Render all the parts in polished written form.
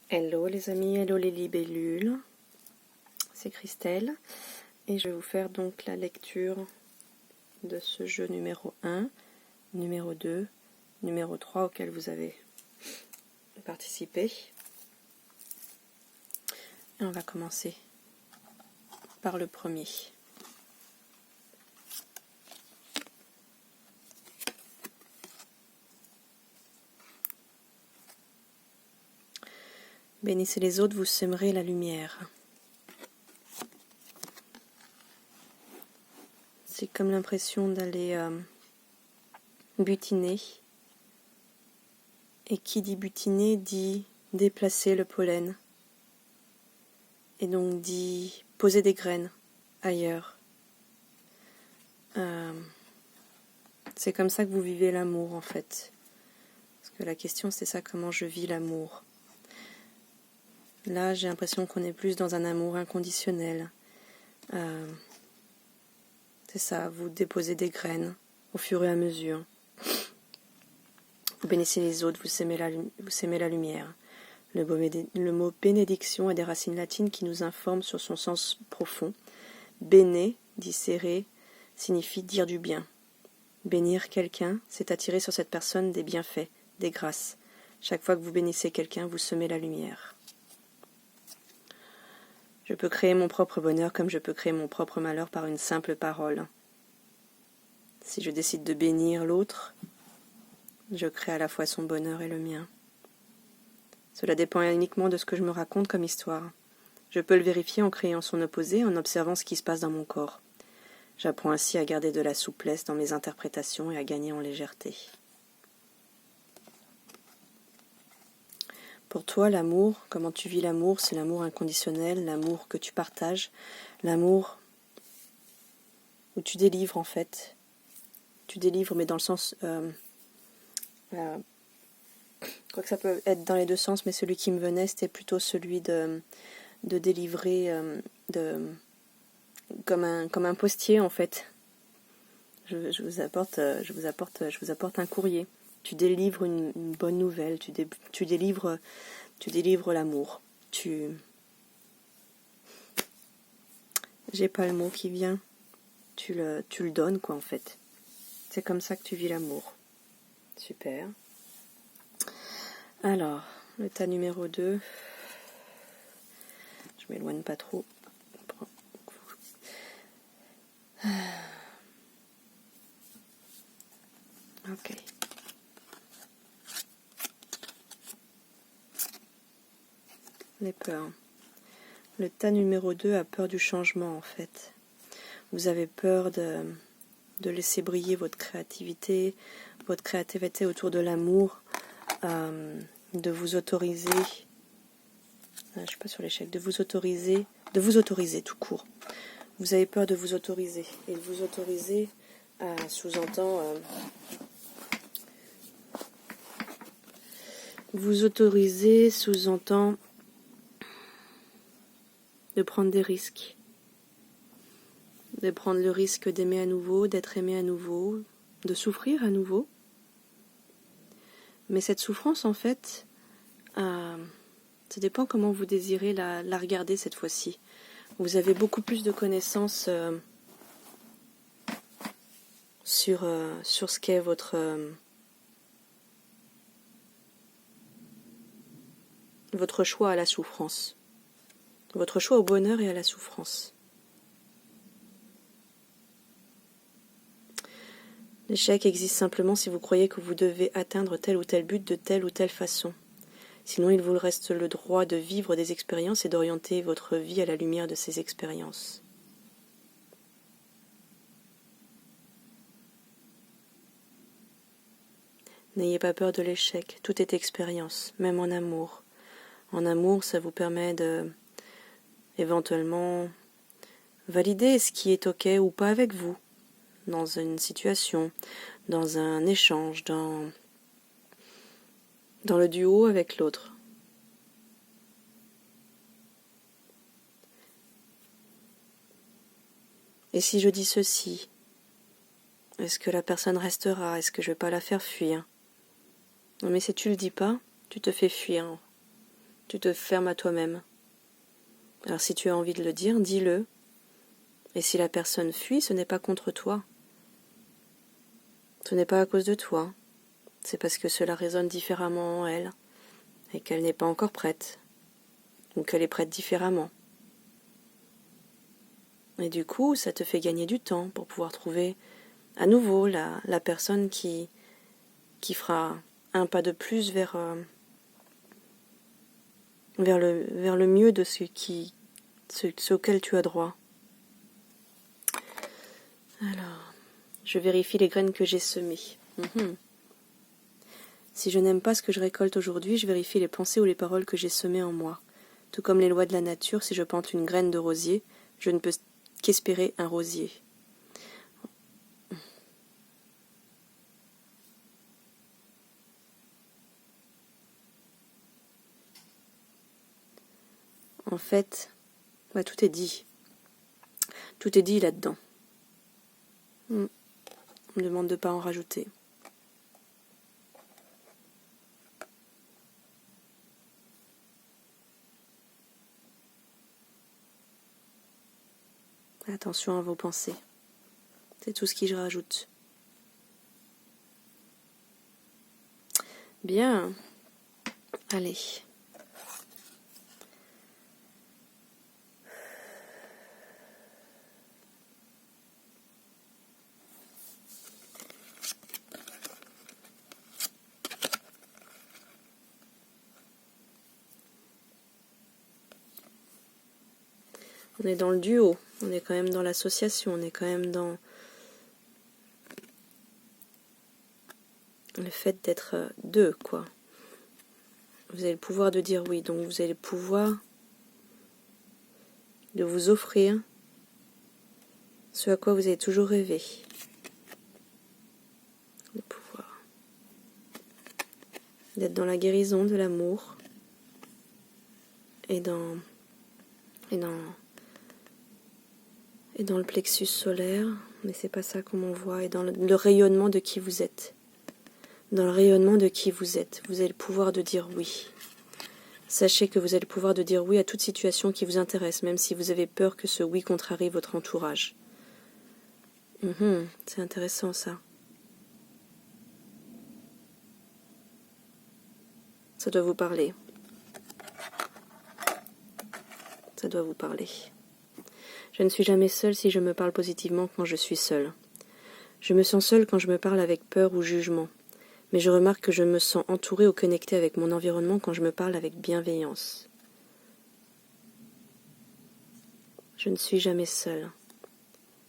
Hello les amis, hello les libellules, c'est Christelle et je vais vous faire donc la lecture de ce jeu numéro 1, numéro 2, numéro 3 auquel vous avez participé. Et on va commencer par le premier. Bénissez les autres, vous sèmerez la lumière. C'est comme l'impression d'aller butiner. Et qui dit butiner dit déplacer le pollen. Et donc dit poser des graines ailleurs. C'est comme ça que vous vivez l'amour en fait. Parce que la question c'est ça, comment je vis l'amour. Là j'ai l'impression qu'on est plus dans un amour inconditionnel. C'est ça, vous déposez des graines au fur et à mesure. Vous bénissez les autres, vous sèmez la lumière. Le mot bénédiction a des racines latines qui nous informent sur son sens profond. Bene, dit serré, signifie dire du bien. Bénir quelqu'un, c'est attirer sur cette personne des bienfaits, des grâces. Chaque fois que vous bénissez quelqu'un, vous semez la lumière. Je peux créer mon propre bonheur comme je peux créer mon propre malheur par une simple parole. Si je décide de bénir l'autre, je crée à la fois son bonheur et le mien. Cela dépend uniquement de ce que je me raconte comme histoire. Je peux le vérifier en créant son opposé, en observant ce qui se passe dans mon corps. J'apprends ainsi à garder de la souplesse dans mes interprétations et à gagner en légèreté. Pour toi, l'amour, comment tu vis l'amour, c'est l'amour inconditionnel, l'amour que tu partages, l'amour où tu délivres en fait. Tu délivres, mais dans le sens... je crois que ça peut être dans les deux sens, mais celui qui me venait, c'était plutôt celui de délivrer comme un postier en fait. Je vous apporte un courrier. Tu délivres une bonne nouvelle, tu délivres l'amour. J'ai pas le mot qui vient. Tu le donnes quoi en fait. C'est comme ça que tu vis l'amour. Super. Alors, le tas numéro 2. Je m'éloigne pas trop. Ok. Les peurs. Le tas numéro 2 a peur du changement en fait. Vous avez peur de laisser briller votre créativité autour de l'amour, de vous autoriser, je suis pas sur l'échec, de vous autoriser tout court. Vous avez peur de vous autoriser, et de vous autoriser sous-entend de prendre des risques. De prendre le risque d'aimer à nouveau, d'être aimé à nouveau, de souffrir à nouveau. Mais cette souffrance, en fait, ça dépend comment vous désirez la regarder cette fois-ci. Vous avez beaucoup plus de connaissances sur ce qu'est votre choix à la souffrance. Votre choix au bonheur et à la souffrance. L'échec existe simplement si vous croyez que vous devez atteindre tel ou tel but de telle ou telle façon. Sinon, il vous reste le droit de vivre des expériences et d'orienter votre vie à la lumière de ces expériences. N'ayez pas peur de l'échec, tout est expérience, même en amour. En amour, ça vous permet de, éventuellement, valider ce qui est ok ou pas avec vous, dans une situation, dans un échange, dans le duo avec l'autre. Et si je dis ceci, est-ce que la personne restera? Est-ce que je vais pas la faire fuir? Non mais si tu le dis pas, tu te fais fuir. Tu te fermes à toi-même. Alors si tu as envie de le dire, dis-le. Et si la personne fuit, ce n'est pas contre toi. Ce n'est pas à cause de toi. C'est parce que cela résonne différemment en elle et qu'elle n'est pas encore prête. Ou qu'elle est prête différemment. Et du coup, ça te fait gagner du temps pour pouvoir trouver à nouveau la personne qui fera un pas de plus vers le mieux de ce auquel tu as droit. Alors, je vérifie les graines que j'ai semées. Si je n'aime pas ce que je récolte aujourd'hui, je vérifie les pensées ou les paroles que j'ai semées en moi. Tout comme les lois de la nature, si je plante une graine de rosier, je ne peux qu'espérer un rosier. En fait, tout est dit. Tout est dit là-dedans. On me demande de ne pas en rajouter. Attention à vos pensées. C'est tout ce que je rajoute. Bien. Allez. On est dans le duo, on est quand même dans l'association, on est quand même dans le fait d'être deux, quoi. Vous avez le pouvoir de dire oui, donc vous avez le pouvoir de vous offrir ce à quoi vous avez toujours rêvé. Le pouvoir d'être dans la guérison de l'amour et dans le plexus solaire, mais c'est pas ça qu'on voit, et dans le rayonnement de qui vous êtes. Dans le rayonnement de qui vous êtes, vous avez le pouvoir de dire oui. Sachez que vous avez le pouvoir de dire oui à toute situation qui vous intéresse, même si vous avez peur que ce oui contrarie votre entourage. C'est intéressant ça. Ça doit vous parler. Ça doit vous parler. Je ne suis jamais seule si je me parle positivement quand je suis seule. Je me sens seule quand je me parle avec peur ou jugement. Mais je remarque que je me sens entourée ou connectée avec mon environnement quand je me parle avec bienveillance. Je ne suis jamais seule.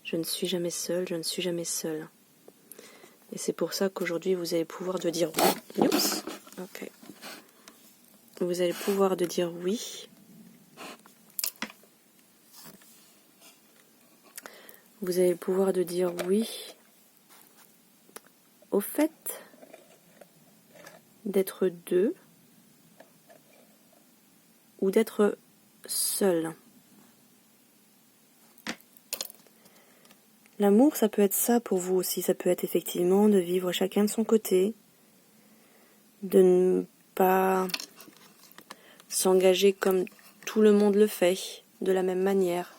Je ne suis jamais seule, je ne suis jamais seule. Et c'est pour ça qu'aujourd'hui vous avez le pouvoir de dire oui. Oups. Ok. Vous avez le pouvoir de dire oui. Vous avez le pouvoir de dire oui au fait d'être deux ou d'être seul. L'amour, ça peut être ça pour vous aussi. Ça peut être effectivement de vivre chacun de son côté, de ne pas s'engager comme tout le monde le fait, de la même manière.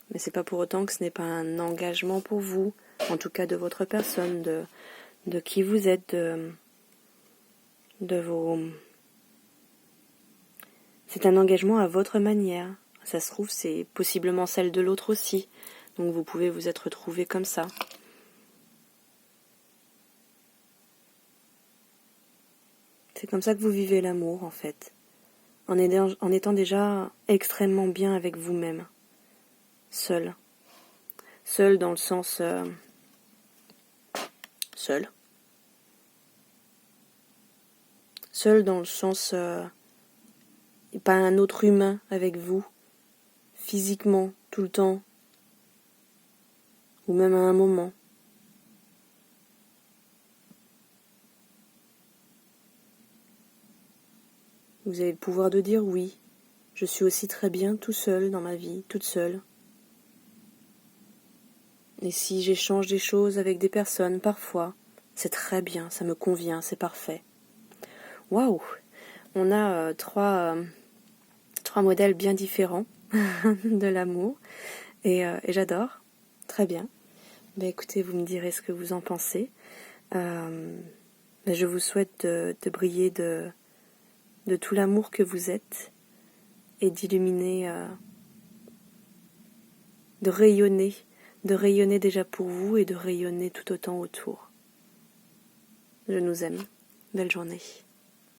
Mais c'est pas pour autant que ce n'est pas un engagement pour vous, en tout cas de votre personne, de qui vous êtes, de vos... C'est un engagement à votre manière. Ça se trouve, c'est possiblement celle de l'autre aussi. Donc vous pouvez vous être retrouvés comme ça. C'est comme ça que vous vivez l'amour, en fait. En étant déjà extrêmement bien avec vous-même. Seul. Seul dans le sens... seul. Seul dans le sens... pas un autre humain avec vous. Physiquement, tout le temps. Ou même à un moment. Vous avez le pouvoir de dire oui. Je suis aussi très bien tout seul dans ma vie, toute seule. Et si j'échange des choses avec des personnes, parfois, c'est très bien, ça me convient, c'est parfait. Waouh! On a trois modèles bien différents de l'amour et j'adore. Très bien. Ben, écoutez, vous me direz ce que vous en pensez. Je vous souhaite de briller de tout l'amour que vous êtes et d'illuminer, de rayonner déjà pour vous et de rayonner tout autant autour. Je nous aime. Belle journée.